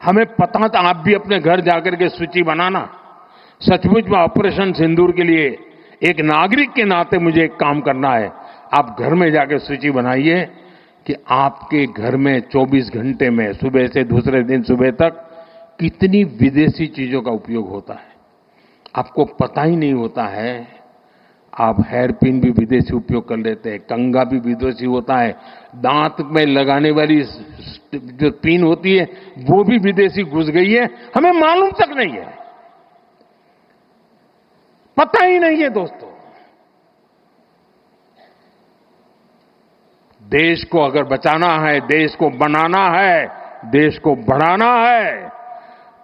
हमें पता था, आप भी अपने घर जाकर के सूची बनाना। सचमुच में ऑपरेशन सिंदूर के लिए एक नागरिक के नाते मुझे एक काम करना है। आप घर में जाकर सूची बनाइए कि आपके घर में 24 घंटे में सुबह से दूसरे दिन सुबह तक कितनी विदेशी चीजों का उपयोग होता है। आपको पता ही नहीं होता है। आप हेयर पिन भी विदेशी उपयोग कर लेते हैं, कंघा भी विदेशी होता है, दांत में लगाने वाली जो पिन होती है वो भी विदेशी घुस गई है, हमें मालूम तक नहीं है, पता ही नहीं है। दोस्तों, देश को अगर बचाना है, देश को बनाना है, देश को बढ़ाना है,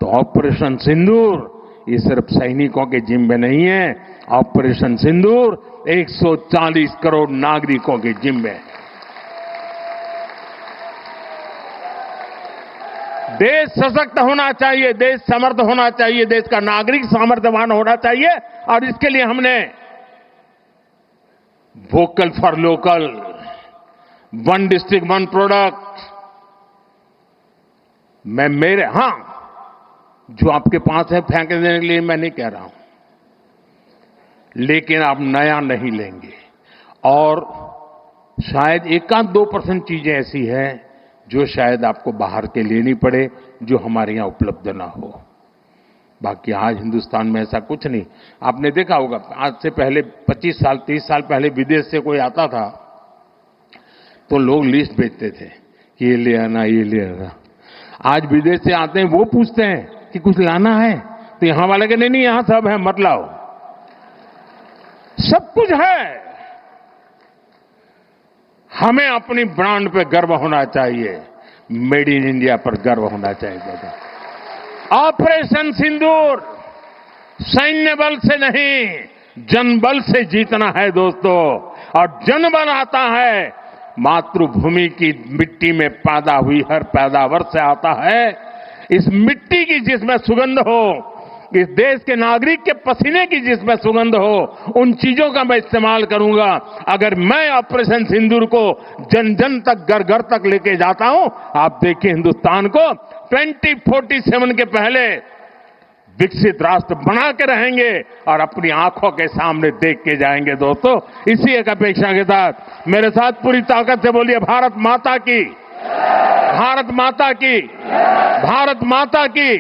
तो ऑपरेशन सिंदूर ये सिर्फ सैनिकों के जिम्मे नहीं है। ऑपरेशन सिंदूर 140 करोड़ नागरिकों के जिम्मे है। देश सशक्त होना चाहिए, देश समर्थ होना चाहिए, देश का नागरिक सामर्थ्यवान होना चाहिए, और इसके लिए हमने vocal for local, one district one product, मैं मेरे जो आपके पास है फेंक देने के लिए मैं नहीं कह रहा हूं, लेकिन आप नया नहीं लेंगे। और शायद 1-2% चीजें ऐसी हैं जो शायद आपको बाहर के लेनी पड़े, जो हमारे यहां उपलब्ध ना हो। बाकी आज हिंदुस्तान में ऐसा कुछ नहीं। आपने देखा होगा, आज से पहले 25 साल 30 साल पहले विदेश से कोई आता था तो लोग लिस्ट भेजते थे, ये ले आना, ये ले आना। आज विदेश से आते हैं, वो पूछते हैं कि कुछ लाना है, तो यहां वाले के नहीं, यहां सब है, मत लाओ, सब कुछ है। हमें अपनी ब्रांड पे गर्व होना चाहिए, मेड इन इंडिया पर गर्व होना चाहिए। दादा, ऑपरेशन सिंदूर सैन्य बल से नहीं, जनबल से जीतना है दोस्तों। और जनबल आता है मातृभूमि की मिट्टी में पैदा हुई हर पैदावार से आता है। इस मिट्टी की जिसमें सुगंध हो, इस देश के नागरिक के पसीने की जिसमें सुगंध हो, उन चीजों का मैं इस्तेमाल करूंगा। अगर मैं ऑपरेशन सिंदूर को जन जन तक, घर घर तक लेके जाता हूं, आप देखिए हिंदुस्तान को 2047 के पहले विकसित राष्ट्र बना के रहेंगे और अपनी आंखों के सामने देख के जाएंगे। दोस्तों, इसी एक अपेक्षा के साथ मेरे साथ पूरी ताकत से बोलिए, भारत माता की, भारत माता की, भारत माता की।